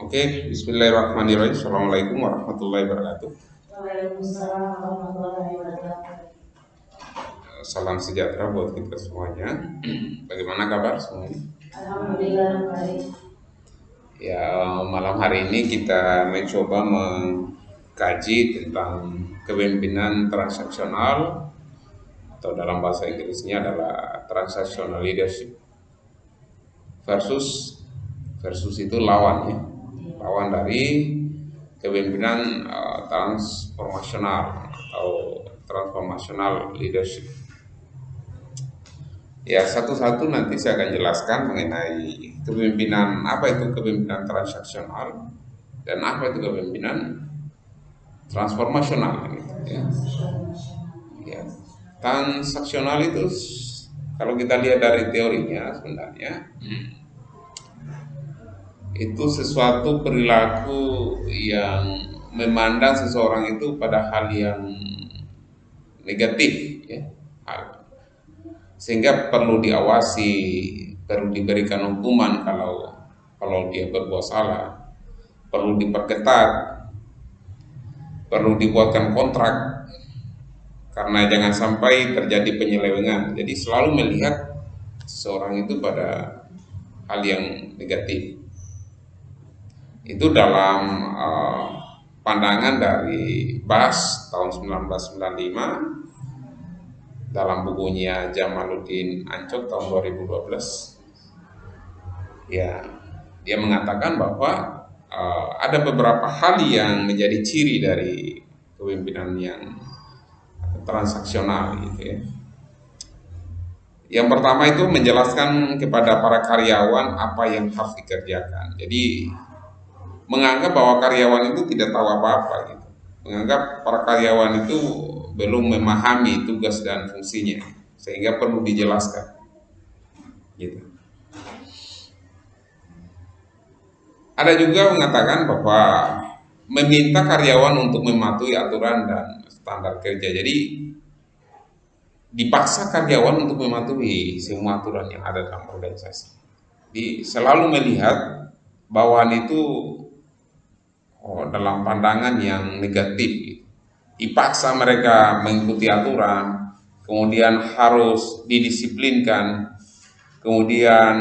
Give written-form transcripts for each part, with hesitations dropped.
Oke, bismillahirrahmanirrahim. Assalamualaikum warahmatullahi wabarakatuh. Waalaikumsalam warahmatullahi wabarakatuh. Salam sejahtera buat kita semuanya. Bagaimana kabar semuanya? Alhamdulillah baik. Ya, malam hari ini kita mencoba mengkaji tentang kepemimpinan transaksional atau dalam bahasa Inggrisnya adalah transactional leadership versus versus itu lawan ya. Lawan dari kepemimpinan transformasional atau transformational leadership. Ya, satu-satu nanti saya akan jelaskan mengenai kepemimpinan, apa itu kepemimpinan transaksional dan apa itu kepemimpinan transformasional gitu, ya. Ya. Transaksional itu kalau kita lihat dari teorinya sebenarnya itu sesuatu perilaku yang memandang seseorang itu pada hal yang negatif ya. Sehingga perlu diawasi, perlu diberikan hukuman kalau dia berbuat salah, perlu diperketat, perlu dibuatkan kontrak karena jangan sampai terjadi penyelewengan. Jadi selalu melihat seseorang itu pada hal yang negatif. Itu dalam pandangan dari Bas tahun 1995 dalam bukunya Jamaluddin Ancok tahun 2012. Ya, dia mengatakan bahwa ada beberapa hal yang menjadi ciri dari kepemimpinan yang transaksional gitu ya. Yang pertama itu menjelaskan kepada para karyawan apa yang harus dikerjakan. Jadi menganggap bahwa karyawan itu tidak tahu apa-apa gitu. Menganggap para karyawan itu belum memahami tugas dan fungsinya sehingga perlu dijelaskan gitu. Ada juga mengatakan bahwa meminta karyawan untuk mematuhi aturan dan standar kerja. Jadi dipaksa karyawan untuk mematuhi semua aturan yang ada dalam organisasi. Jadi selalu melihat bawahan itu dalam pandangan yang negatif. Dipaksa mereka mengikuti aturan, kemudian harus didisiplinkan, kemudian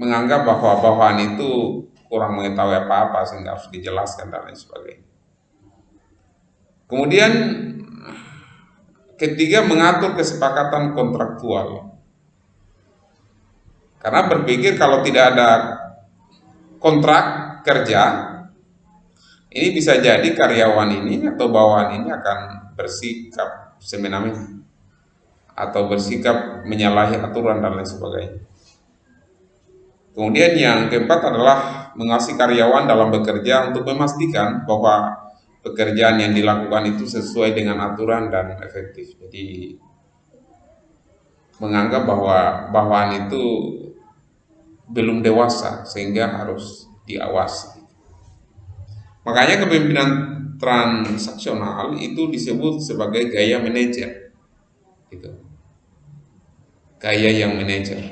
menganggap bahwa bawahan itu kurang mengetahui apa-apa sehingga harus dijelaskan dan lain sebagainya. Kemudian ketiga, mengatur kesepakatan kontraktual. Karena berpikir kalau tidak ada kontrak kerja, ini bisa jadi karyawan ini atau bawahan ini akan bersikap semena-mena atau bersikap menyalahi aturan dan lain sebagainya. Kemudian yang keempat adalah mengawasi karyawan dalam bekerja untuk memastikan bahwa pekerjaan yang dilakukan itu sesuai dengan aturan dan efektif. Jadi menganggap bahwa bawahan itu belum dewasa sehingga harus diawasi. Makanya kepemimpinan transaksional itu disebut sebagai gaya manajer, gitu. Gaya yang manajer.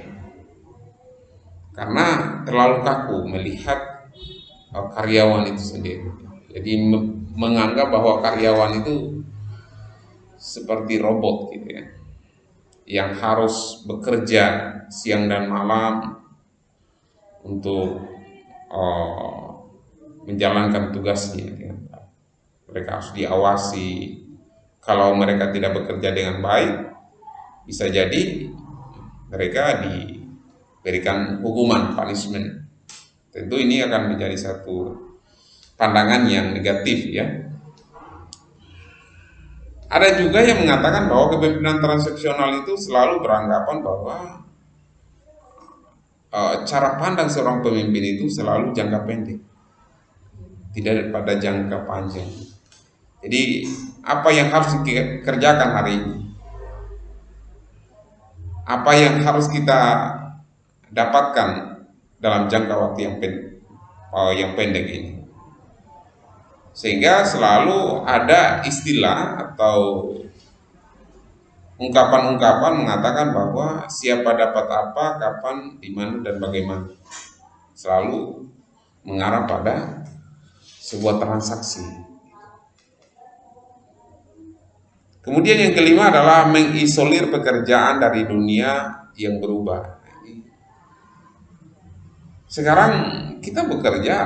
Karena terlalu kaku melihat karyawan itu sendiri. Jadi menganggap bahwa karyawan itu seperti robot gitu ya, yang harus bekerja siang dan malam untuk menjalankan tugasnya dengan baik. Mereka harus diawasi. Kalau mereka tidak bekerja dengan baik, bisa jadi mereka diberikan hukuman, punishment. Tentu ini akan menjadi satu pandangan yang negatif ya. Ada juga yang mengatakan bahwa kepemimpinan transaksional itu selalu beranggapan bahwa cara pandang seorang pemimpin itu selalu jangka pendek, tidak pada jangka panjang. Jadi apa yang harus dikerjakan hari ini, apa yang harus kita dapatkan dalam jangka waktu yang pendek ini, sehingga selalu ada istilah atau ungkapan-ungkapan mengatakan bahwa siapa dapat apa, kapan, di mana dan bagaimana. selalu mengarah pada sebuah transaksi. Kemudian yang kelima adalah mengisolir pekerjaan dari dunia yang berubah. Sekarang kita bekerja,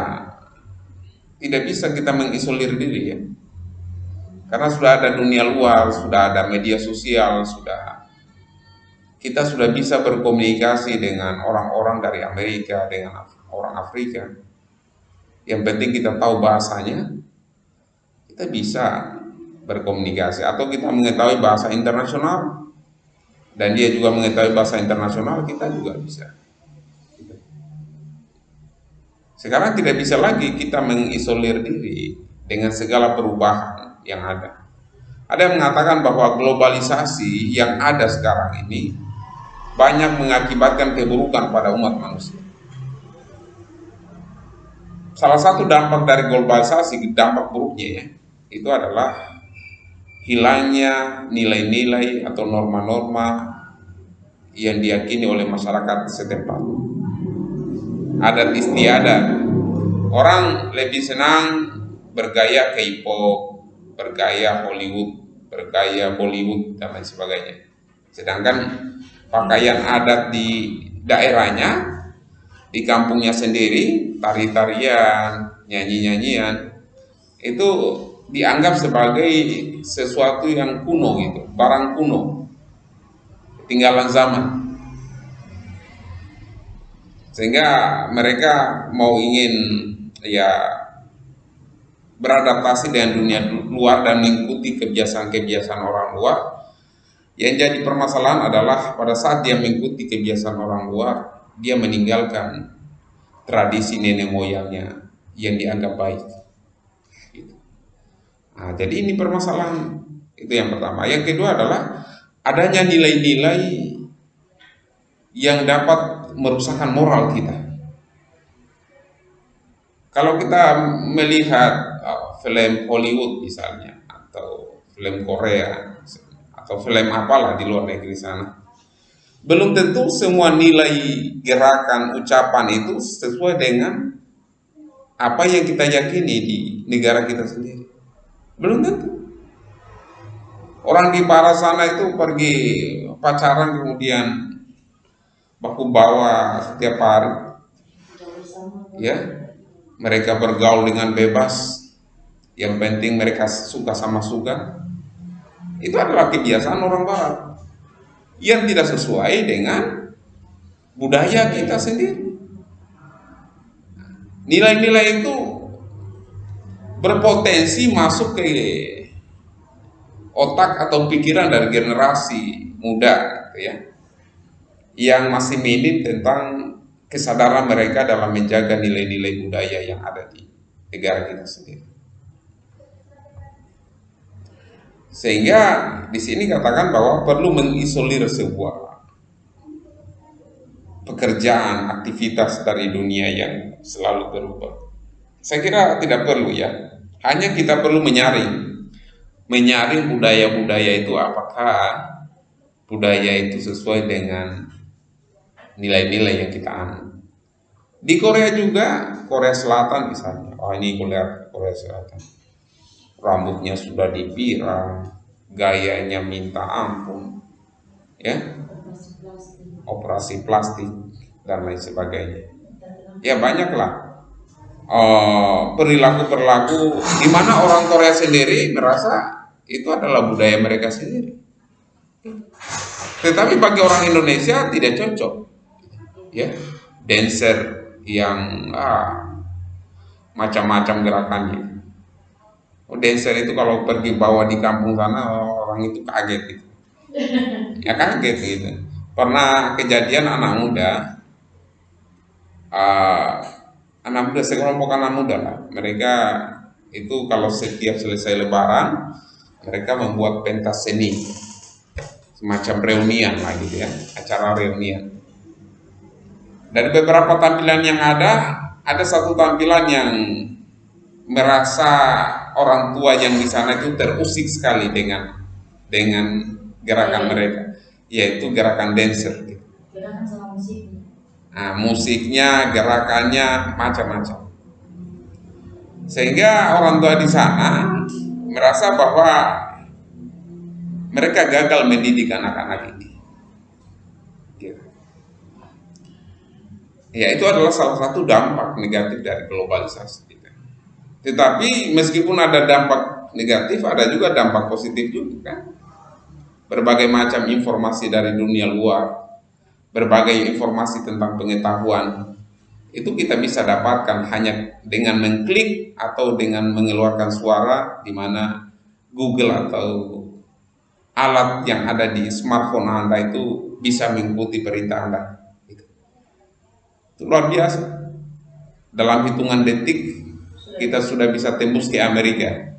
tidak bisa kita mengisolir diri ya. Karena sudah ada dunia luar, sudah ada media sosial, kita sudah bisa berkomunikasi dengan orang-orang dari Amerika, dengan orang Afrika. Yang penting kita tahu bahasanya, kita bisa berkomunikasi. Atau kita mengetahui bahasa internasional, dan dia juga mengetahui bahasa internasional, kita juga bisa. Sekarang tidak bisa lagi kita mengisolir diri dengan segala perubahan yang ada. Ada yang mengatakan bahwa globalisasi yang ada sekarang ini banyak mengakibatkan keburukan pada umat manusia. Salah satu dampak dari globalisasi, dampak buruknya ya, itu adalah hilangnya nilai-nilai atau norma-norma yang diyakini oleh masyarakat setempat. Adat istiadat. Orang lebih senang bergaya K-pop, bergaya Hollywood, bergaya Bollywood dan lain sebagainya. Sedangkan pakaian adat di daerahnya, di kampungnya sendiri, tari-tarian, nyanyi-nyanyian, itu dianggap sebagai sesuatu yang kuno gitu, barang kuno, ketinggalan zaman. Sehingga mereka mau ingin ya beradaptasi dengan dunia luar dan mengikuti kebiasaan-kebiasaan orang luar. Yang jadi permasalahan adalah pada saat dia mengikuti kebiasaan orang luar, dia meninggalkan tradisi nenek moyangnya yang dianggap baik. Nah, jadi ini permasalahan, itu yang pertama. Yang kedua adalah adanya nilai-nilai yang dapat merusakkan moral kita. Kalau kita melihat film Hollywood misalnya, atau film Korea, atau film apalah di luar negeri sana, belum tentu semua nilai, gerakan, ucapan itu sesuai dengan apa yang kita yakini di negara kita sendiri. Belum tentu. Orang di barat sana itu pergi pacaran kemudian baku bawa setiap hari, ya, mereka bergaul dengan bebas, yang penting mereka suka sama suka. Itu adalah kebiasaan orang barat yang tidak sesuai dengan budaya kita sendiri. Nilai-nilai itu berpotensi masuk ke otak atau pikiran dari generasi muda, ya, yang masih minim tentang kesadaran mereka dalam menjaga nilai-nilai budaya yang ada di negara kita sendiri. Sehingga di sini katakan bahwa perlu mengisolir sebuah pekerjaan, aktivitas dari dunia yang selalu berubah. Saya kira tidak perlu ya. Hanya kita perlu menyaring budaya-budaya itu, apakah budaya itu sesuai dengan nilai-nilai yang kita anut. Di Korea juga, Korea Selatan misalnya, ini Korea Selatan, rambutnya sudah dipirang, gayanya minta ampun, ya, operasi plastik dan lain sebagainya. Ya banyaklah perilaku-perilaku di mana orang Korea sendiri merasa itu adalah budaya mereka sendiri. Tetapi bagi orang Indonesia tidak cocok. Ya, dancer yang macam-macam gerakannya. Dancer itu kalau pergi bawa di kampung sana, orang itu kaget gitu. Ya kaget gitu. Pernah kejadian anak muda, sekelompok anak muda lah. Mereka itu kalau setiap selesai lebaran, mereka membuat pentas seni, semacam reunian lah gitu ya, acara reunian. Dari beberapa tampilan yang ada satu tampilan yang merasa orang tua yang di sana itu terusik sekali dengan gerakan mereka, yaitu gerakan dancer. Gerakan sama musik. Nah, musiknya, gerakannya macam-macam. Sehingga orang tua di sana merasa bahwa mereka gagal mendidik anak-anak ini. Gitu. Ya, itu adalah salah satu dampak negatif dari globalisasi. Tetapi meskipun ada dampak negatif, ada juga dampak positif juga kan. Berbagai macam informasi dari dunia luar, berbagai informasi tentang pengetahuan, itu kita bisa dapatkan hanya dengan mengklik atau dengan mengeluarkan suara, di mana Google atau alat yang ada di smartphone Anda itu bisa mengikuti perintah Anda. Itu luar biasa. Dalam hitungan detik kita sudah bisa tembus ke Amerika,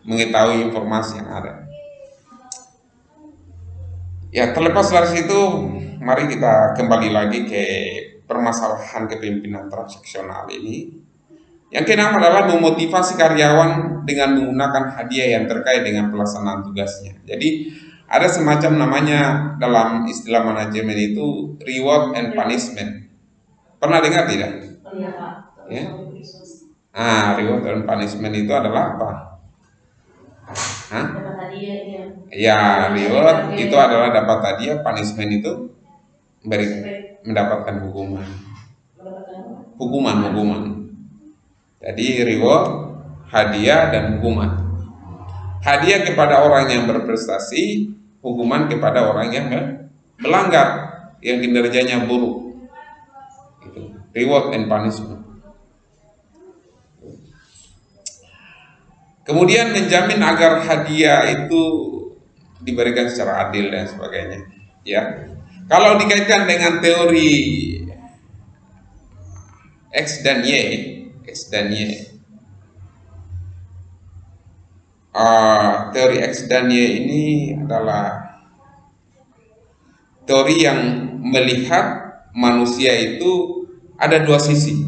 mengetahui informasi yang ada. Ya, terlepas dari situ, mari kita kembali lagi ke permasalahan kepemimpinan transaksional ini. Yang keenam adalah memotivasi karyawan dengan menggunakan hadiah yang terkait dengan pelaksanaan tugasnya. Jadi ada semacam namanya dalam istilah manajemen itu reward and punishment. Pernah dengar tidak? Iya, Pak. Ya. Reward and punishment itu adalah apa? Hah? Dapat hadiah ya. Ya, reward itu adalah dapat hadiah, punishment itu mendapatkan hukuman. Hukuman. Jadi reward, hadiah dan hukuman. Hadiah kepada orang yang berprestasi, hukuman kepada orang yang melanggar, yang kinerjanya buruk. Itu reward and punishment. Kemudian menjamin agar hadiah itu diberikan secara adil dan sebagainya. Ya, kalau dikaitkan dengan teori X dan Y, teori X dan Y ini adalah teori yang melihat manusia itu ada dua sisi,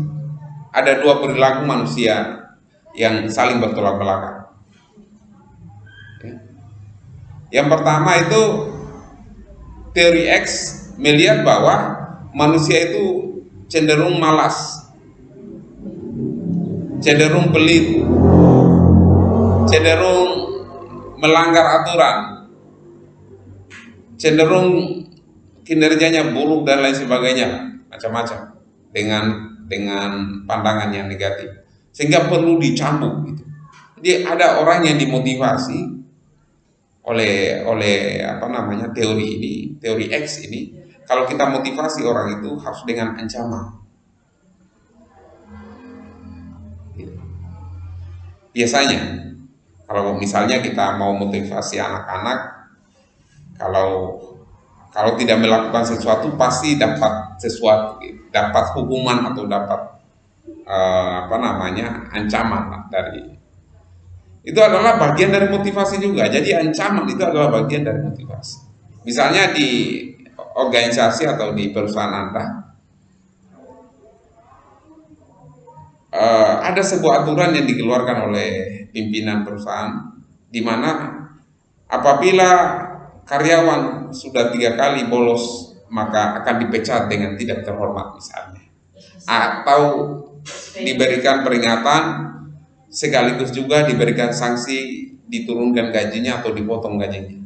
ada dua perilaku manusia yang saling bertolak belakang. Yang pertama itu teori X melihat bahwa manusia itu cenderung malas, cenderung pelit, cenderung melanggar aturan, cenderung kinerjanya buruk dan lain sebagainya, macam-macam dengan pandangan yang negatif. Sehingga perlu dicambuk gitu. Jadi ada orang yang dimotivasi oleh teori X ini. Kalau kita motivasi orang itu harus dengan ancaman. Gitu. Biasanya kalau misalnya kita mau motivasi anak-anak, kalau tidak melakukan sesuatu pasti dapat sesuatu, dapat hukuman atau dapat ancaman dari itu adalah bagian dari motivasi juga. Jadi ancaman itu adalah bagian dari motivasi. Misalnya di organisasi atau di perusahaan Anda ada sebuah aturan yang dikeluarkan oleh pimpinan perusahaan, di mana apabila karyawan sudah 3 kali bolos maka akan dipecat dengan tidak terhormat misalnya, atau diberikan peringatan sekaligus juga diberikan sanksi, diturunkan gajinya atau dipotong gajinya.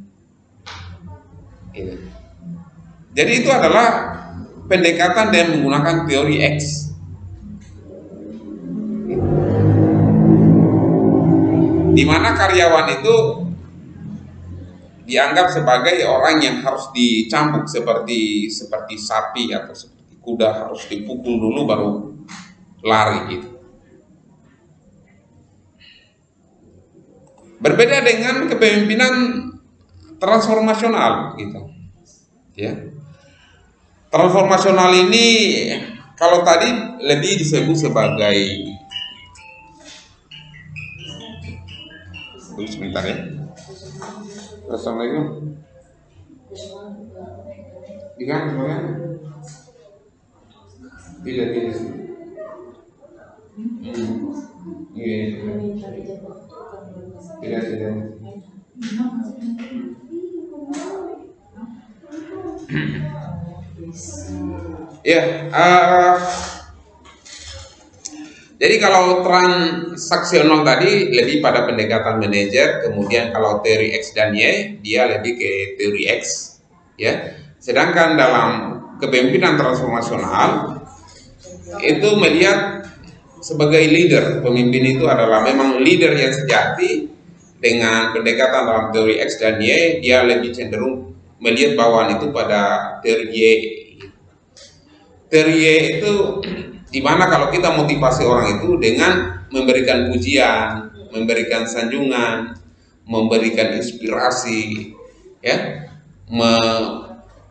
Jadi itu adalah pendekatan dengan menggunakan teori X, di mana karyawan itu dianggap sebagai orang yang harus dicambuk seperti sapi atau seperti kuda, harus dipukul dulu baru lari gitu. Berbeda dengan kepemimpinan transformasional gitu. Ya. Transformasional ini kalau tadi lebih disebut sebagai sebentar ya. Assalamualaikum. Dikan semuanya? Tidak. Iya. Tidak. Ya, jadi kalau transaksional tadi lebih pada pendekatan manajer, kemudian kalau teori X dan Y dia lebih ke teori X, ya. Sedangkan dalam kepemimpinan transformasional itu melihat sebagai leader, pemimpin itu adalah memang leader yang sejati. Dengan pendekatan dalam teori X dan Y, dia lebih cenderung melihat bawaan itu pada teori Y. Teori Y itu dimana kalau kita motivasi orang itu dengan memberikan pujian, memberikan sanjungan, memberikan inspirasi, ya,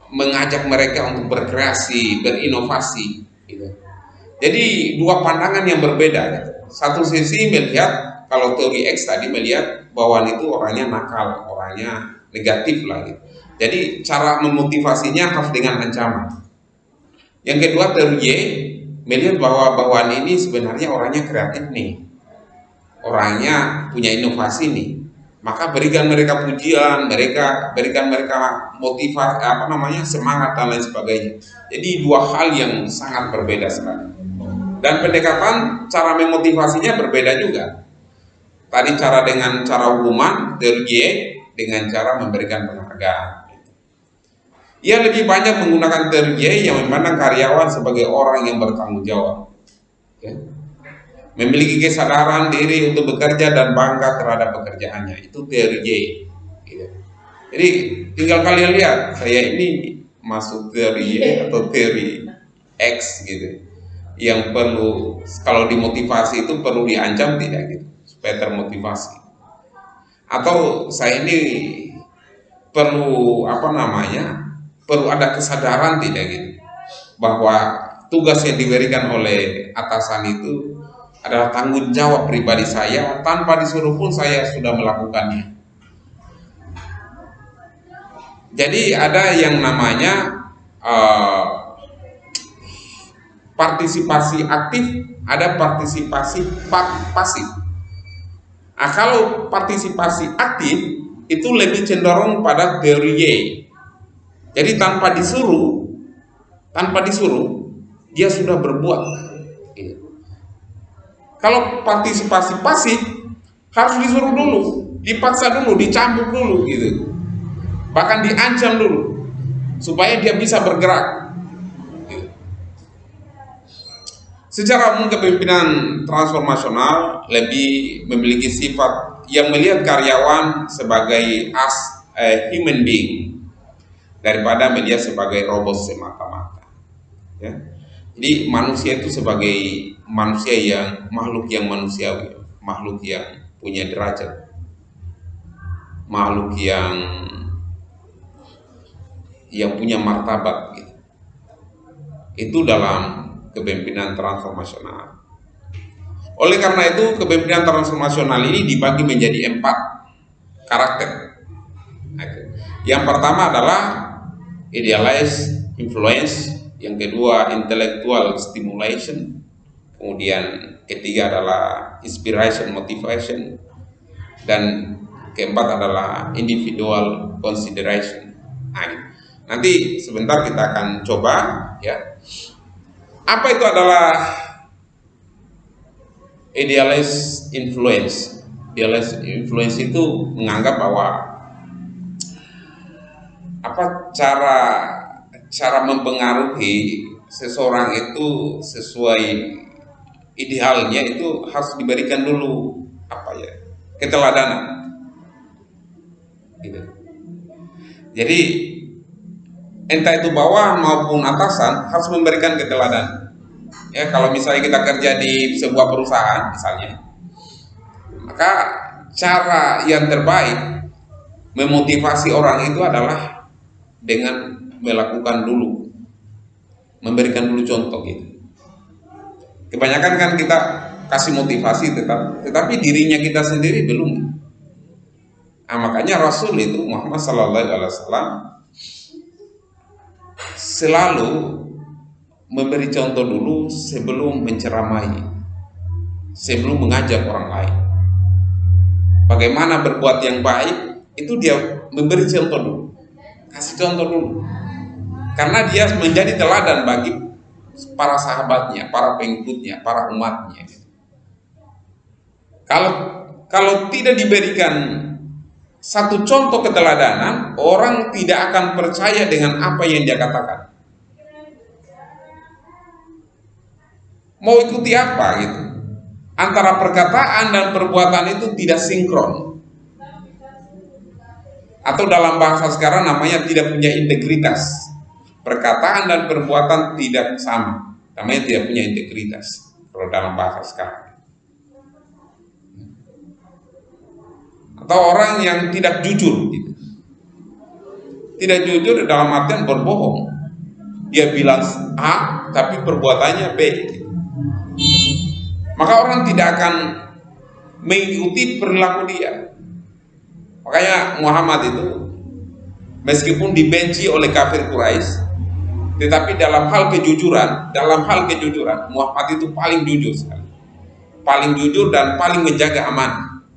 mengajak mereka untuk berkreasi, berinovasi, gitu. Jadi dua pandangan yang berbeda. Gitu. Satu sisi melihat kalau teori X tadi melihat bawaan itu orangnya nakal, orangnya negatif lah. Gitu. Jadi cara memotivasinya harus dengan ancaman. Yang kedua teori Y melihat bahwa bawaan ini sebenarnya orangnya kreatif nih, orangnya punya inovasi nih, maka berikan mereka pujian, berikan mereka motivasi, semangat dan lain sebagainya. Jadi dua hal yang sangat berbeda sekali. Dan pendekatan cara memotivasinya berbeda juga. Tadi cara dengan cara hukuman, teori Y dengan cara memberikan penghargaan. Ia lebih banyak menggunakan teori Y yang memandang karyawan sebagai orang yang bertanggung jawab, ya. Memiliki kesadaran diri untuk bekerja dan bangga terhadap pekerjaannya. Itu teori Y, gitu. Jadi tinggal kalian lihat saya ini masuk teori Y atau teori X, gitu. Yang perlu kalau dimotivasi itu perlu diancam tidak, gitu, supaya termotivasi. Atau saya ini perlu perlu ada kesadaran tidak, gitu, bahwa tugas yang diberikan oleh atasan itu adalah tanggung jawab pribadi saya, tanpa disuruh pun saya sudah melakukannya. Jadi ada yang namanya partisipasi aktif, ada partisipasi pasif. Nah, kalau partisipasi aktif itu lebih cenderung pada teori Y. Jadi tanpa disuruh dia sudah berbuat. Kalau partisipasi pasif harus disuruh dulu, dipaksa dulu, dicambuk dulu, gitu. Bahkan diancam dulu supaya dia bisa bergerak. Gitu. Secara umum kepemimpinan transformasional lebih memiliki sifat yang melihat karyawan sebagai human being daripada melihat sebagai robot semata-mata, ya. Jadi manusia itu sebagai manusia yang makhluk yang manusiawi, makhluk yang punya derajat, makhluk yang punya martabat, gitu. Itu dalam kepemimpinan transformasional. Oleh karena itu kepemimpinan transformasional ini dibagi menjadi 4 karakter. Yang pertama adalah idealize influence, yang kedua intellectual stimulation, kemudian ketiga adalah inspiration motivation, dan keempat adalah individual consideration. Nanti sebentar kita akan coba, ya. Apa itu adalah idealize influence? Idealize influence itu menganggap bahwa cara mempengaruhi seseorang itu sesuai idealnya itu harus diberikan dulu keteladanan, gitu. Jadi entah itu bawahan maupun atasan harus memberikan keteladanan. Ya, kalau misalnya kita kerja di sebuah perusahaan misalnya, maka cara yang terbaik memotivasi orang itu adalah dengan melakukan dulu, memberikan dulu contoh, gitu. Kebanyakan kan kita kasih motivasi tetapi dirinya kita sendiri belum. Nah, makanya Rasul itu Muhammad SAW selalu memberi contoh dulu sebelum menceramai, sebelum mengajak orang lain. Bagaimana berbuat yang baik itu dia memberi contoh dulu, kasih contoh dulu. Karena dia menjadi teladan bagi para sahabatnya, para pengikutnya, para umatnya. Kalau kalau tidak diberikan satu contoh keteladanan, orang tidak akan percaya dengan apa yang dia katakan. Mau ikuti apa gitu? Antara perkataan dan perbuatan itu tidak sinkron. Atau dalam bahasa sekarang namanya tidak punya integritas. Perkataan dan perbuatan tidak sama. Namanya tidak punya integritas. Kalau dalam bahasa sekarang. Atau orang yang tidak jujur gitu. Tidak jujur dalam artian berbohong. Dia bilang A tapi perbuatannya B gitu. Maka orang tidak akan mengikuti perilaku dia. Makanya Muhammad itu meskipun dibenci oleh kafir Quraisy, tetapi dalam hal kejujuran Muhammad itu paling jujur sekali. Paling jujur dan paling menjaga amanah.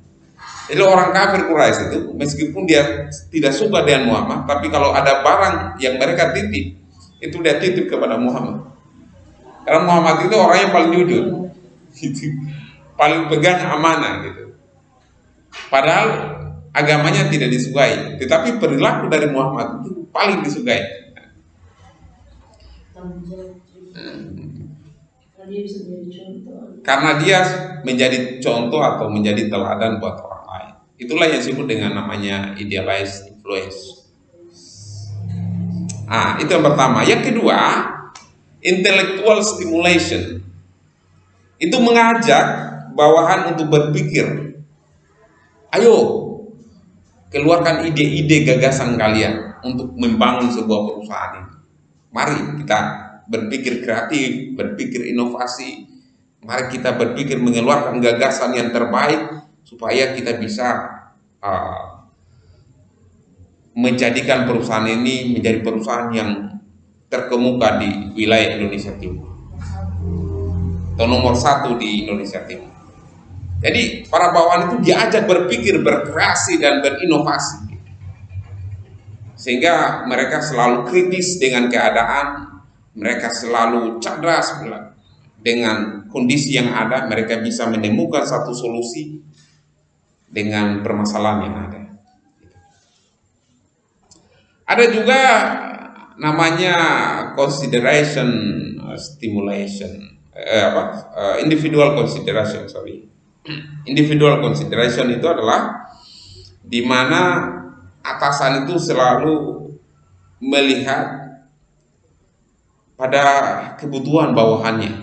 Jadi orang kafir Quraisy itu meskipun dia tidak suka dengan Muhammad, tapi kalau ada barang yang mereka titip, itu dia titip kepada Muhammad. Karena Muhammad itu orang yang paling jujur, gitu. Paling pegang amanah gitu. Padahal agamanya tidak disukai, tetapi perilaku dari Muhammad itu paling disukai. Karena dia menjadi contoh atau menjadi teladan buat orang lain. Itulah yang disebut dengan namanya idealized influence. Itu yang pertama. Yang kedua, intellectual stimulation. Itu mengajak bawahan untuk berpikir. Ayo, keluarkan ide-ide gagasan kalian untuk membangun sebuah perusahaan ini. Mari kita berpikir kreatif, berpikir inovasi. Mari kita berpikir mengeluarkan gagasan yang terbaik supaya kita bisa menjadikan perusahaan ini menjadi perusahaan yang terkemuka di wilayah Indonesia Timur atau nomor 1 di Indonesia Timur. Jadi para bawahan itu diajak berpikir, berkreasi dan berinovasi, sehingga mereka selalu kritis dengan keadaan, mereka selalu cerdas dengan kondisi yang ada, mereka bisa menemukan satu solusi dengan permasalahan yang ada. Ada juga namanya consideration stimulation, individual consideration, Individual consideration itu adalah di mana atasan itu selalu melihat pada kebutuhan bawahannya.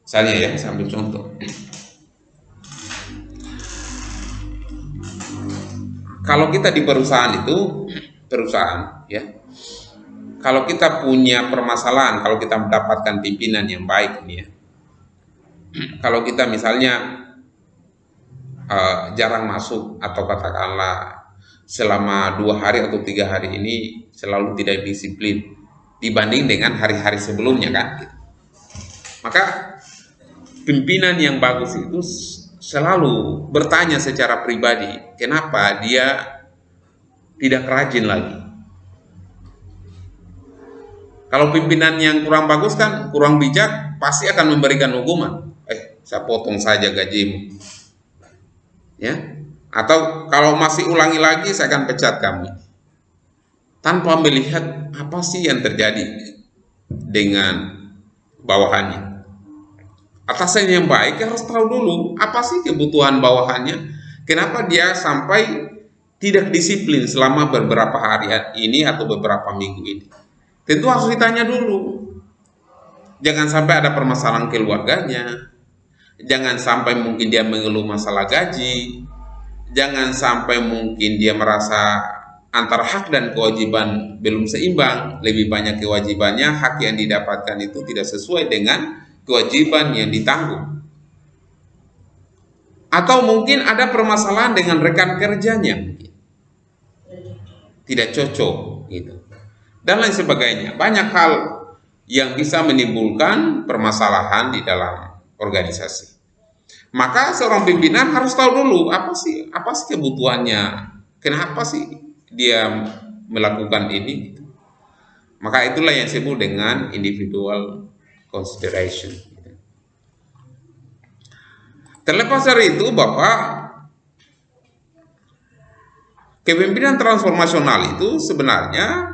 Misalnya ya, sambil contoh. Kalau kita di perusahaan ya, kalau kita punya permasalahan, kalau kita mendapatkan pimpinan yang baik ini ya, kalau kita misalnya jarang masuk atau katakanlah selama 2 hari atau 3 hari ini selalu tidak disiplin dibanding dengan hari-hari sebelumnya kan gitu. Maka pimpinan yang bagus itu selalu bertanya secara pribadi, kenapa dia tidak rajin lagi. Kalau pimpinan yang kurang bagus kan, kurang bijak, pasti akan memberikan hukuman. Saya potong saja gajimu, ya. Atau kalau masih ulangi lagi, saya akan pecat kamu. Tanpa melihat apa sih yang terjadi dengan bawahannya. Atasan yang baik harus tahu dulu apa sih kebutuhan bawahannya. Kenapa dia sampai tidak disiplin selama beberapa hari ini atau beberapa minggu ini. Tentu harus ditanya dulu. Jangan sampai ada permasalahan keluarganya. Jangan sampai mungkin dia mengeluh masalah gaji. Jangan sampai mungkin dia merasa antara hak dan kewajiban belum seimbang. Lebih banyak kewajibannya, hak yang didapatkan itu tidak sesuai dengan kewajiban yang ditanggung. Atau mungkin ada permasalahan dengan rekan kerjanya, tidak cocok gitu. Dan lain sebagainya. Banyak hal yang bisa menimbulkan permasalahan di dalam organisasi. Maka seorang pimpinan harus tahu dulu apa sih kebutuhannya, kenapa sih dia melakukan ini. Maka itulah yang disebut dengan individual consideration. Terlepas dari itu bahwa kepemimpinan transformasional itu sebenarnya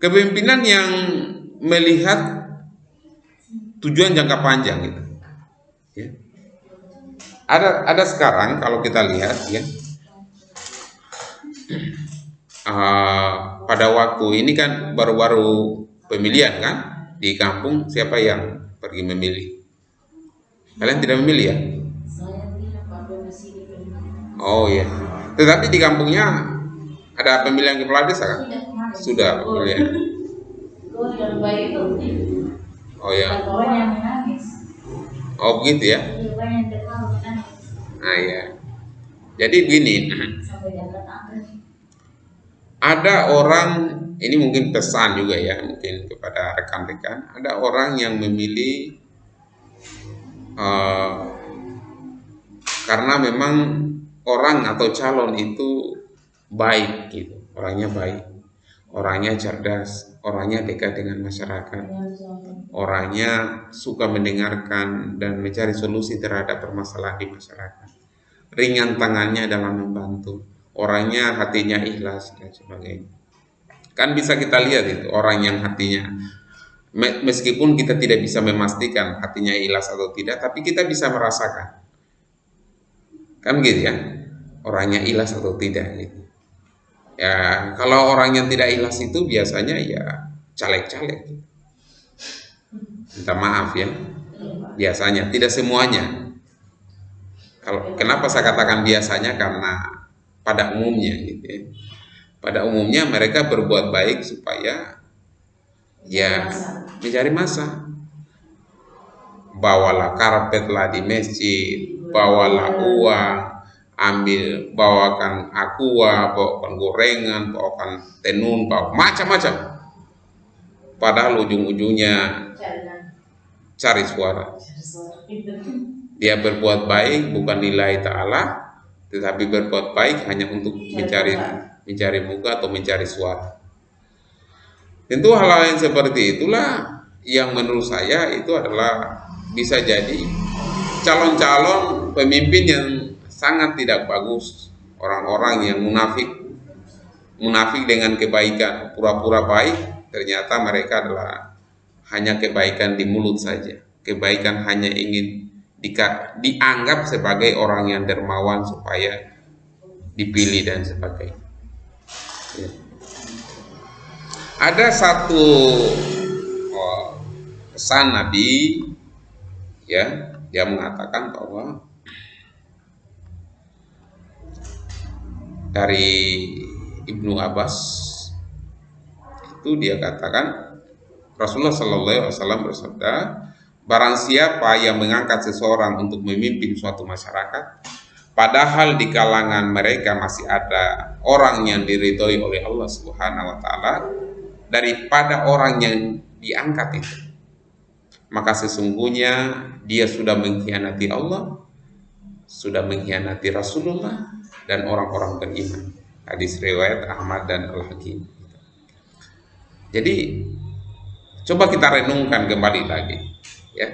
kepemimpinan yang melihat tujuan jangka panjang gitu. Ya. Ada sekarang kalau kita lihat ya, pada waktu ini kan baru-baru pemilihan kan di kampung, siapa yang pergi memilih? Kalian tidak memilih ya? Saya tidak pakai masih di rumah. Oh iya. Tetapi di kampungnya ada pemilihan kepala desa kan? Tidak kemarin. Sudah pemilihan. Gue yang baik itu. Oh ya. Banyak yang menangis. Oh begitu ya. Iya, banyak yang terlalu menangis. Nah ya. Jadi begini. Sampai dapat apa? Ada orang, ini mungkin pesan juga ya, mungkin kepada rekan-rekan. Ada orang yang memilih karena memang orang atau calon itu baik gitu, orangnya baik, orangnya cerdas, orangnya dekat dengan masyarakat, orangnya suka mendengarkan dan mencari solusi terhadap permasalahan di masyarakat, ringan tangannya dalam membantu, orangnya hatinya ikhlas dan sebagainya. Kan bisa kita lihat itu orang yang hatinya, meskipun kita tidak bisa memastikan hatinya ikhlas atau tidak, tapi kita bisa merasakan, kan gitu ya, orangnya ikhlas atau tidak gitu. Ya kalau orang yang tidak ikhlas itu biasanya ya caleg-caleg, minta maaf ya, biasanya, tidak semuanya. Kalau kenapa saya katakan biasanya, karena pada umumnya gitu ya. Pada umumnya mereka berbuat baik supaya ya mencari masa. Bawalah karpetlah di masjid, bawalah uang, bawakan aqua, bawakan gorengan, bawakan tenun, bawa macam-macam. Padahal ujung-ujungnya cari suara. Dia berbuat baik bukan lillahi ta'ala, tetapi berbuat baik hanya untuk mencari muka atau mencari suara. Tentu hal-hal yang seperti itulah yang menurut saya itu adalah bisa jadi calon-calon pemimpin yang sangat tidak bagus, orang-orang yang munafik dengan kebaikan, pura-pura baik, ternyata mereka adalah hanya kebaikan di mulut saja, kebaikan hanya ingin dianggap sebagai orang yang dermawan supaya dipilih dan sebagainya. Ya. Ada satu pesan Nabi, ya, dia mengatakan bahwa dari Ibnu Abbas itu dia katakan Rasulullah Shallallahu Alaihi Wasallam bersabda, barang siapa yang mengangkat seseorang untuk memimpin suatu masyarakat, padahal di kalangan mereka masih ada orang yang diridhoi oleh Allah Subhanahu Wa Taala daripada orang yang diangkat itu, maka sesungguhnya dia sudah mengkhianati Allah, sudah mengkhianati Rasulullah dan orang-orang beriman. Hadis riwayat Ahmad dan Al-Hakim. Jadi coba kita renungkan kembali lagi, ya.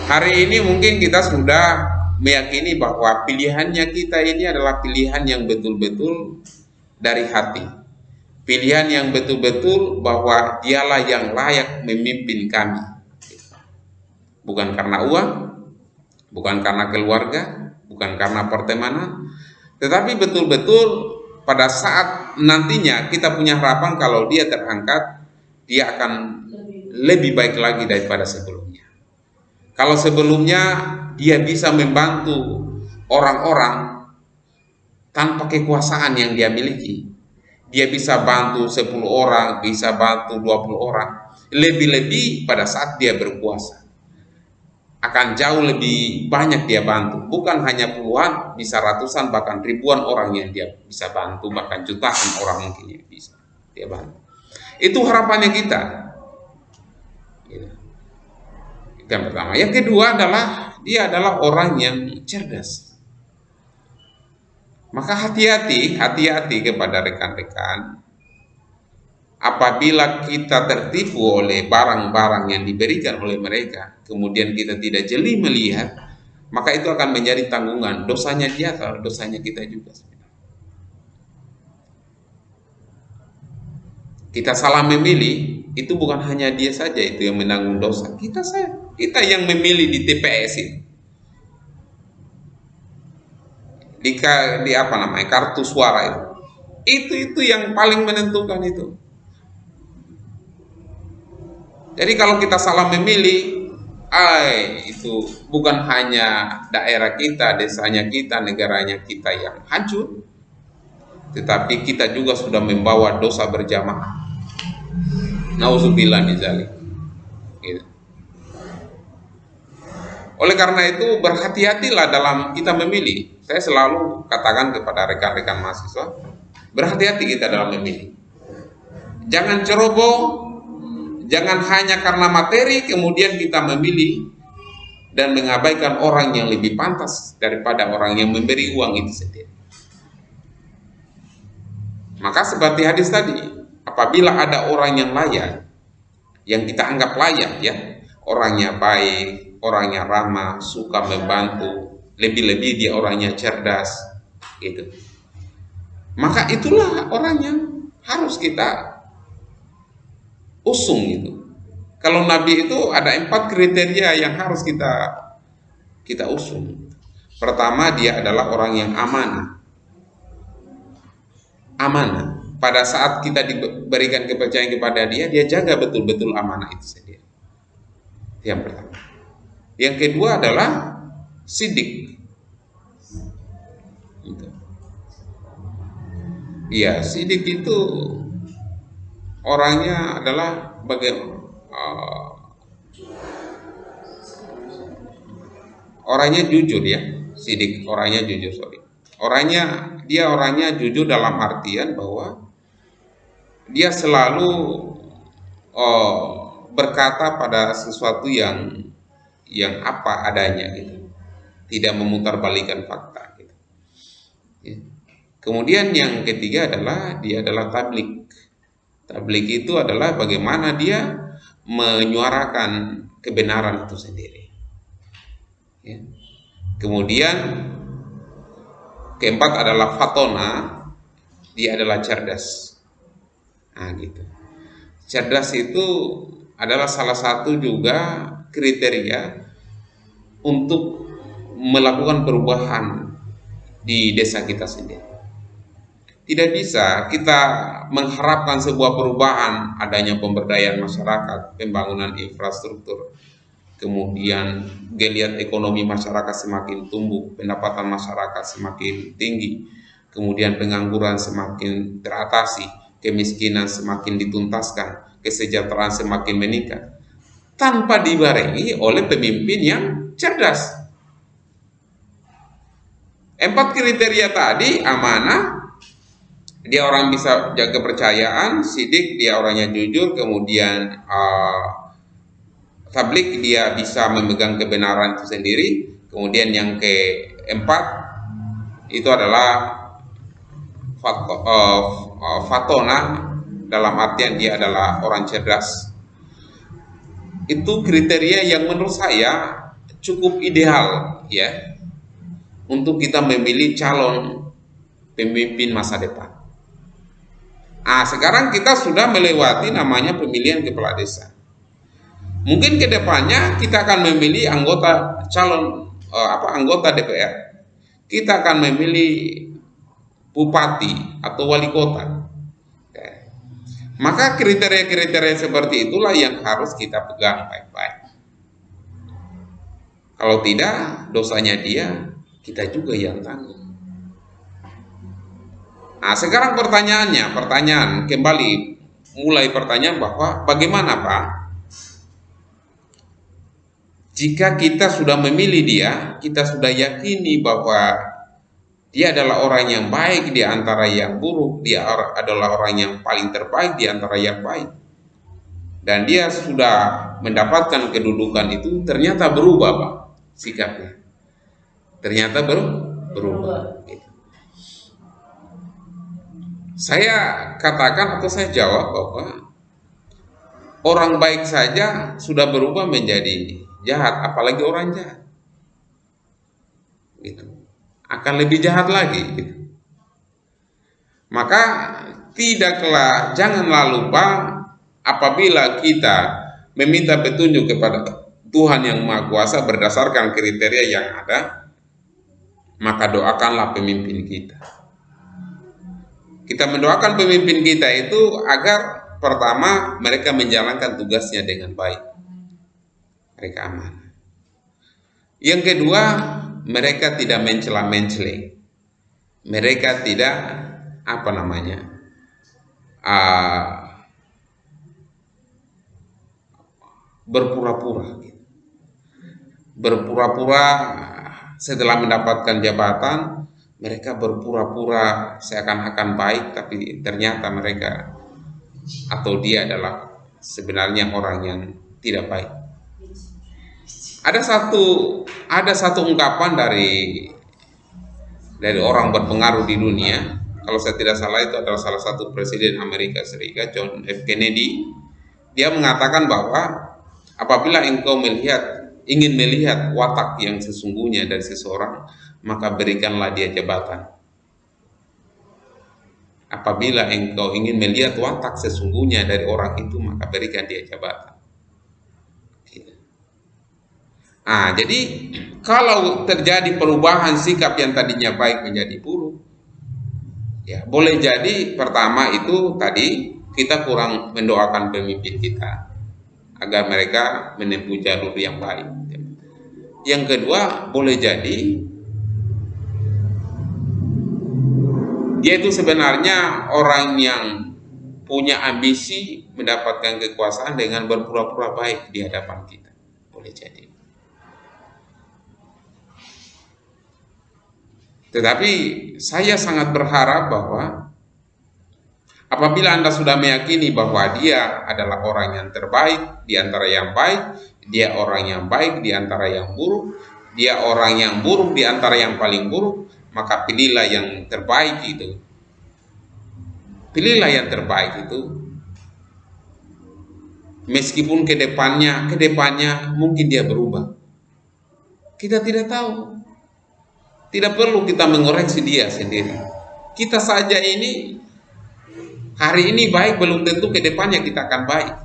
Hari ini mungkin kita sudah meyakini bahwa pilihannya kita ini adalah pilihan yang betul-betul dari hati. Pilihan yang betul-betul bahwa dialah yang layak memimpin kami. Bukan karena uang, bukan karena keluarga, bukan karena pertemanan, tetapi betul-betul pada saat nantinya kita punya harapan kalau dia terangkat, dia akan lebih baik lagi daripada sebelumnya. Kalau sebelumnya dia bisa membantu orang-orang tanpa kekuasaan yang dia miliki, dia bisa bantu 10 orang, bisa bantu 20 orang, lebih-lebih pada saat dia berkuasa akan jauh lebih banyak dia bantu, bukan hanya puluhan, bisa ratusan bahkan ribuan orang yang dia bisa bantu, bahkan jutaan orang mungkin yang bisa dia bantu. Itu harapannya kita. Itu yang pertama. Yang kedua adalah dia adalah orang yang cerdas. Maka hati-hati kepada rekan-rekan. Apabila kita tertipu oleh barang-barang yang diberikan oleh mereka, kemudian kita tidak jeli melihat, maka itu akan menjadi tanggungan. Dosanya dia atau dosanya kita juga. Kita salah memilih, itu bukan hanya dia saja itu yang menanggung dosa. Kita yang memilih di TPS itu. Di apa namanya, kartu suara itu yang paling menentukan itu. Jadi kalau kita salah memilih, itu bukan hanya daerah kita, desanya kita, negaranya kita yang hancur, tetapi kita juga sudah membawa dosa berjamaah. Nauzubillah min dzalik. Gitu. Oleh karena itu berhati-hatilah dalam kita memilih. Saya selalu katakan kepada rekan-rekan mahasiswa, berhati-hati kita dalam memilih. Jangan ceroboh, jangan hanya karena materi kemudian kita memilih dan mengabaikan orang yang lebih pantas daripada orang yang memberi uang itu sendiri. Maka seperti hadis tadi, apabila ada orang yang layak, yang kita anggap layak ya, orangnya baik, orangnya ramah, suka membantu, lebih-lebih dia orangnya cerdas, gitu. Maka itulah orang yang harus kita usung gitu. Kalau Nabi itu ada 4 kriteria yang harus kita usung. Pertama, dia adalah orang yang amanah. Pada saat kita diberikan kepercayaan kepada dia jaga betul-betul amanah itu sendiri. Yang pertama. Yang kedua adalah sidik. Gitu. Iya, sidik itu orangnya adalah orangnya jujur ya. Sidik orangnya jujur, dia orangnya jujur dalam artian bahwa dia selalu berkata pada sesuatu yang apa adanya gitu, tidak memutarbalikkan fakta gitu. Ya. Kemudian yang ketiga adalah dia adalah tabligh. Tabligh itu adalah bagaimana dia menyuarakan kebenaran itu sendiri. Ya. Kemudian keempat adalah fatona, dia adalah cerdas. Nah gitu. Cerdas itu adalah salah satu juga kriteria untuk melakukan perubahan di desa kita sendiri. Tidak bisa kita mengharapkan sebuah perubahan, adanya pemberdayaan masyarakat, pembangunan infrastruktur, kemudian geliat ekonomi masyarakat semakin tumbuh, pendapatan masyarakat semakin tinggi, kemudian pengangguran semakin teratasi, kemiskinan semakin dituntaskan, kesejahteraan semakin meningkat, tanpa dibarengi oleh pemimpin yang cerdas. 4 kriteria tadi, amanah, dia orang bisa jaga kepercayaan, sidik, dia orangnya jujur, kemudian tabligh, dia bisa memegang kebenaran itu sendiri, kemudian yang keempat itu adalah fatona, dalam artian dia adalah orang cerdas. Itu kriteria yang menurut saya cukup ideal ya untuk kita memilih calon pemimpin masa depan. Sekarang kita sudah melewati namanya pemilihan kepala desa. Mungkin kedepannya kita akan memilih anggota DPR. Kita akan memilih bupati atau wali kota. Maka kriteria-kriteria seperti itulah yang harus kita pegang baik-baik. Kalau tidak, dosanya dia, kita juga yang tanggung. Sekarang pertanyaan kembali, mulai pertanyaan bahwa bagaimana Pak, jika kita sudah memilih dia, kita sudah yakini bahwa dia adalah orang yang baik di antara yang buruk, dia adalah orang yang paling terbaik di antara yang baik, dan dia sudah mendapatkan kedudukan itu, ternyata berubah Pak sikapnya, ternyata berubah gitu. Saya katakan atau saya jawab bahwa orang baik saja sudah berubah menjadi jahat, apalagi orang jahat. Gitu. Akan lebih jahat lagi. Gitu. Maka janganlah lupa apabila kita meminta petunjuk kepada Tuhan yang Maha Kuasa berdasarkan kriteria yang ada, maka doakanlah pemimpin kita. Kita mendoakan pemimpin kita itu agar pertama mereka menjalankan tugasnya dengan baik, mereka amanah. Yang kedua, mereka tidak mencela-mencela, mereka tidak berpura-pura. Berpura-pura setelah mendapatkan jabatan, mereka berpura-pura seakan-akan baik, tapi ternyata mereka atau dia adalah sebenarnya orang yang tidak baik. Ada satu ungkapan dari orang berpengaruh di dunia. Kalau saya tidak salah itu adalah salah satu presiden Amerika Serikat, John F. Kennedy. Dia mengatakan bahwa apabila engkau ingin melihat watak yang sesungguhnya dari seseorang, maka berikanlah dia jabatan. Apabila engkau ingin melihat watak sesungguhnya dari orang itu, maka berikan dia jabatan. Jadi kalau terjadi perubahan sikap yang tadinya baik menjadi buruk, ya boleh jadi pertama itu tadi kita kurang mendoakan pemimpin kita agar mereka menempuh jalur yang baik. Yang kedua, boleh jadi dia itu sebenarnya orang yang punya ambisi mendapatkan kekuasaan dengan berpura-pura baik di hadapan kita. Boleh jadi. Tetapi saya sangat berharap bahwa apabila Anda sudah meyakini bahwa dia adalah orang yang terbaik di antara yang baik, dia orang yang baik di antara yang buruk, dia orang yang buruk di antara yang paling buruk, maka pilihlah yang terbaik itu. Pilihlah yang terbaik itu. Meskipun kedepannya mungkin dia berubah. Kita tidak tahu. Tidak perlu kita mengoreksi dia sendiri. Kita saja ini hari ini baik, belum tentu kedepannya kita akan baik.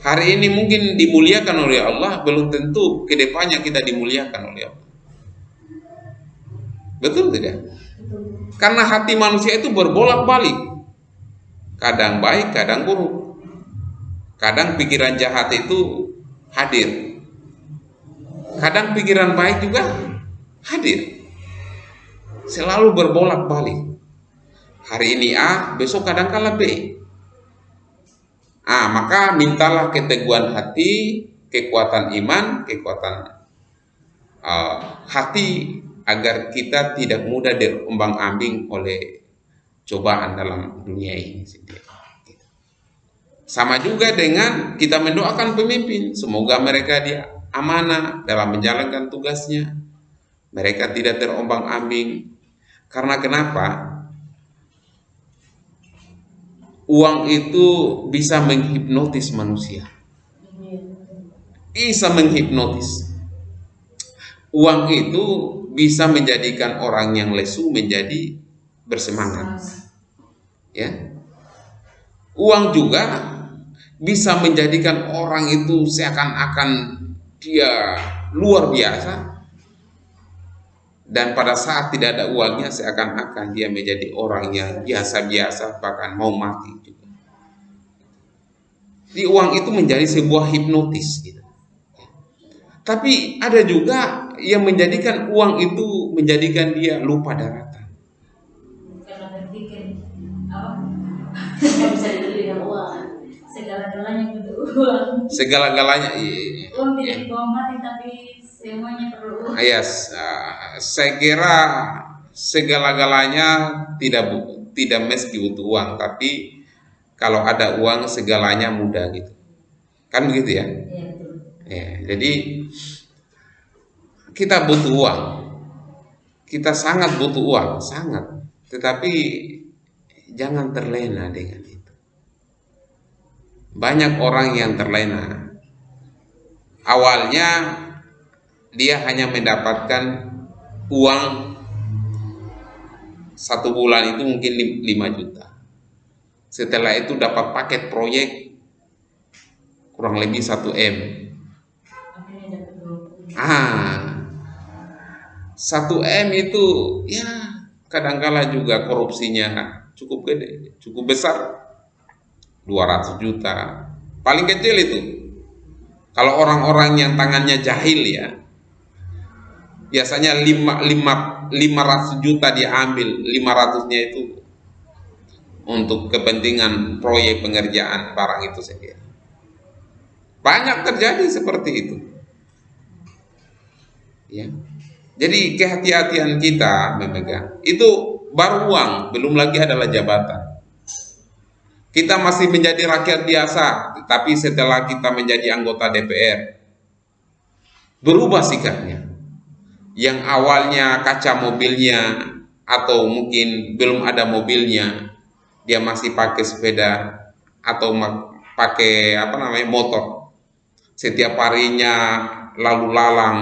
Hari ini mungkin dimuliakan oleh Allah, belum tentu kedepannya kita dimuliakan oleh Allah. Betul tidak? Karena hati manusia itu berbolak-balik. Kadang baik, kadang buruk. Kadang pikiran jahat itu hadir. Kadang pikiran baik juga hadir. Selalu berbolak-balik. Hari ini A, besok kadang-kala B. Maka mintalah keteguhan hati, kekuatan iman, kekuatan hati, agar kita tidak mudah diombang-ambing oleh cobaan dalam dunia ini sendiri. Sama juga dengan kita mendoakan pemimpin, semoga mereka dia amanah dalam menjalankan tugasnya. Mereka tidak terombang-ambing. Karena kenapa? Uang itu bisa menghipnotis manusia. Bisa menghipnotis. Uang itu bisa menjadikan orang yang lesu menjadi bersemangat. Ya. Uang juga bisa menjadikan orang itu seakan-akan dia luar biasa. Dan pada saat tidak ada uangnya seakan-akan dia menjadi orang yang biasa-biasa, bahkan mau mati juga. Di uang itu menjadi sebuah hipnotis gitu. Tapi ada juga yang menjadikan uang itu menjadikan dia lupa daratan. Karena berpikir nggak bisa dibeli dengan uang. Segala-galanya butuh uang. Segala-galanya Uang tidak dibawa mati, tapi semuanya perlu. Yes, saya kira segala-galanya tidak mesti butuh uang, tapi kalau ada uang segalanya mudah gitu. Kan begitu ya? Iya, betul. Ya, jadi kita butuh uang. Kita sangat butuh uang, sangat. Tetapi jangan terlena dengan itu. Banyak orang yang terlena. Awalnya dia hanya mendapatkan uang 1 bulan itu mungkin 5 juta. Setelah itu dapat paket proyek kurang lebih 1 M. Akhirnya dapat 20. 1 M itu ya kadangkala juga korupsinya cukup gede, cukup besar. 200 juta. Paling kecil itu. Kalau orang-orang yang tangannya jahil ya, biasanya 500 juta dia ambil, 500-nya itu untuk kepentingan proyek pengerjaan barang itu sendiri. Banyak terjadi seperti itu. Ya. Jadi kehati-hatian kita memegang itu baru uang, belum lagi adalah jabatan. Kita masih menjadi rakyat biasa, tetapi setelah kita menjadi anggota DPR, berubah sikapnya. Yang awalnya kaca mobilnya atau mungkin belum ada mobilnya, dia masih pakai sepeda atau pakai motor. Setiap harinya lalu lalang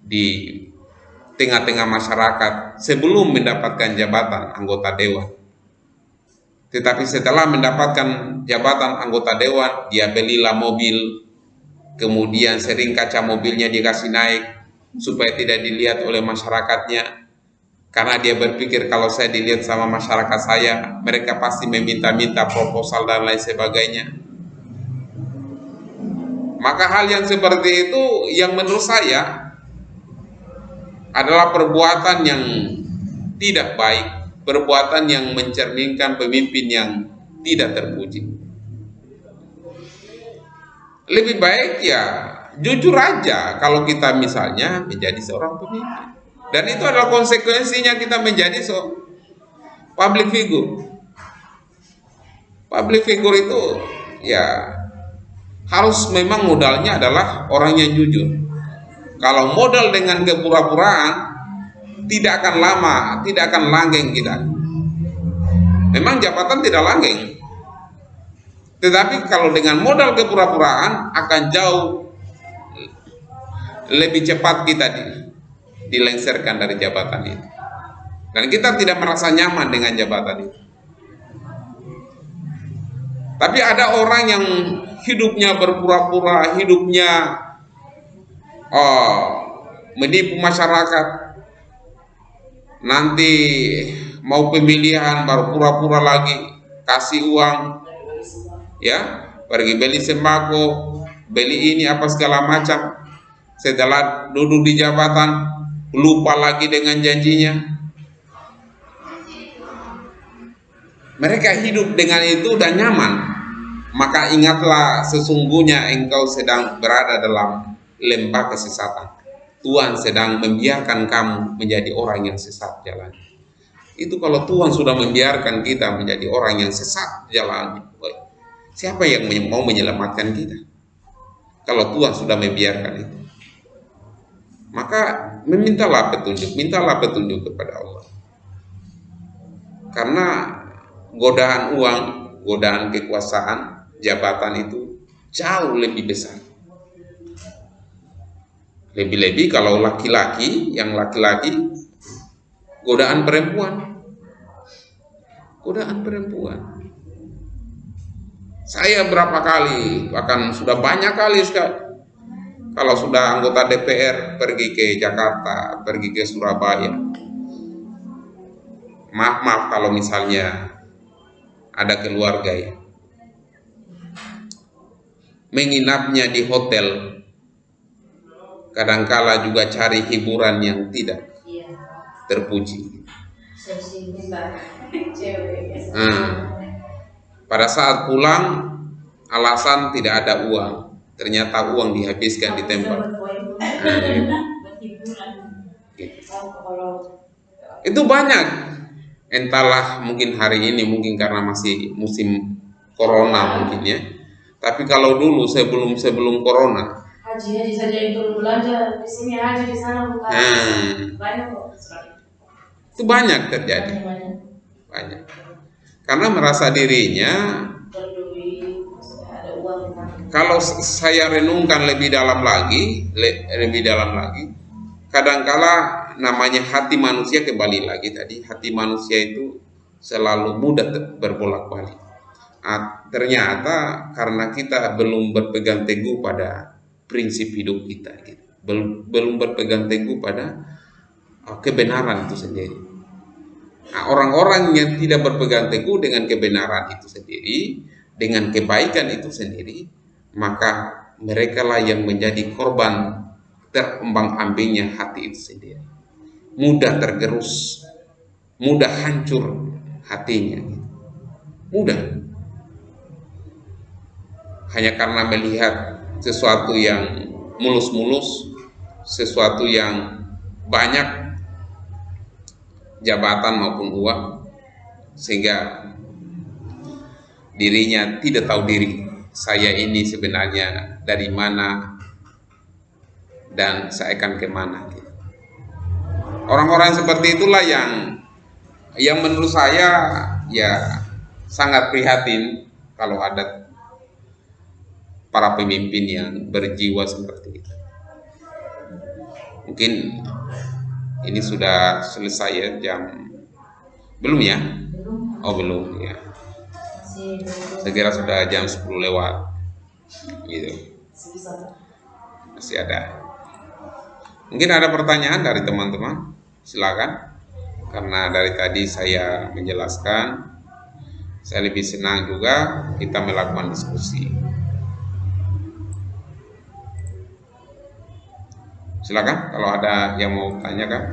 di tengah-tengah masyarakat sebelum mendapatkan jabatan anggota dewan. Tetapi setelah mendapatkan jabatan anggota dewan, dia belilah mobil, kemudian sering kaca mobilnya dikasih naik supaya tidak dilihat oleh masyarakatnya, karena dia berpikir kalau saya dilihat sama masyarakat saya, mereka pasti meminta-minta proposal dan lain sebagainya. Maka hal yang seperti itu yang menurut saya adalah perbuatan yang tidak baik, perbuatan yang mencerminkan pemimpin yang tidak terpuji. Lebih baik ya jujur aja kalau kita misalnya menjadi seorang pemimpin. Dan itu adalah konsekuensinya kita menjadi public figure. Public figure itu ya harus memang modalnya adalah orang yang jujur. Kalau modal dengan kepura-puraan, tidak akan lama, tidak akan langgeng kita. Memang jabatan tidak langgeng, tetapi kalau dengan modal kepura-puraan akan jauh lebih cepat kita dilengsarkan dari jabatan itu. Dan kita tidak merasa nyaman dengan jabatan itu. Tapi ada orang yang hidupnya berpura-pura, hidupnya menipu masyarakat. Nanti mau pemilihan baru pura-pura lagi kasih uang, ya, pergi beli sembako, beli ini apa segala macam. Setelah duduk di jabatan lupa lagi dengan janjinya. Mereka hidup dengan itu dan nyaman. Maka ingatlah, sesungguhnya engkau sedang berada dalam lembah kesesatan. Tuhan sedang membiarkan kamu menjadi orang yang sesat jalan. Itu kalau Tuhan sudah membiarkan kita menjadi orang yang sesat jalan, siapa yang mau menyelamatkan kita? Kalau Tuhan sudah membiarkan itu, maka mintalah petunjuk kepada Allah. Karena godaan uang, godaan kekuasaan, jabatan itu jauh lebih besar. Lebih-lebih kalau laki-laki, godaan perempuan. Saya berapa kali, bahkan sudah banyak kali sekali, kalau sudah anggota DPR pergi ke Jakarta, pergi ke Surabaya. Maaf kalau misalnya ada keluarga ya, menginapnya di hotel, kadangkala juga cari hiburan yang tidak terpuji. Pada saat pulang, alasan tidak ada uang, ternyata uang dihabiskan di tempat. Itu banyak. Entahlah, mungkin hari ini mungkin karena masih musim corona mungkin ya. Tapi kalau dulu sebelum corona, haji saja itu belanja di sini, haji di sana bukan. Banyak kok. Itu banyak terjadi. Banyak. karena merasa dirinya, kalau saya renungkan lebih dalam lagi, kadangkala namanya hati manusia, kembali lagi tadi, hati manusia itu selalu mudah berbolak-balik. Ternyata karena kita belum berpegang teguh pada prinsip hidup kita, gitu. belum berpegang teguh pada kebenaran itu sendiri. Nah, orang-orang yang tidak berpegang teguh dengan kebenaran itu sendiri, dengan kebaikan itu sendiri, maka mereka lah yang menjadi korban terombang-ambingnya hati itu sendiri. Mudah tergerus, mudah hancur hatinya, mudah. Hanya karena melihat sesuatu yang mulus-mulus, sesuatu yang banyak jabatan maupun uang, sehingga dirinya tidak tahu diri, saya ini sebenarnya dari mana dan saya akan kemana. Orang-orang seperti itulah yang menurut saya ya sangat prihatin kalau ada para pemimpin yang berjiwa seperti itu. Mungkin ini sudah selesai ya, jam belum ya? Oh belum ya. Saya kira sudah jam 10 lewat gitu. Masih ada. Mungkin ada pertanyaan dari teman-teman, silakan. Karena dari tadi saya menjelaskan, saya lebih senang juga kita melakukan diskusi. Silakan kalau ada yang mau tanyakan.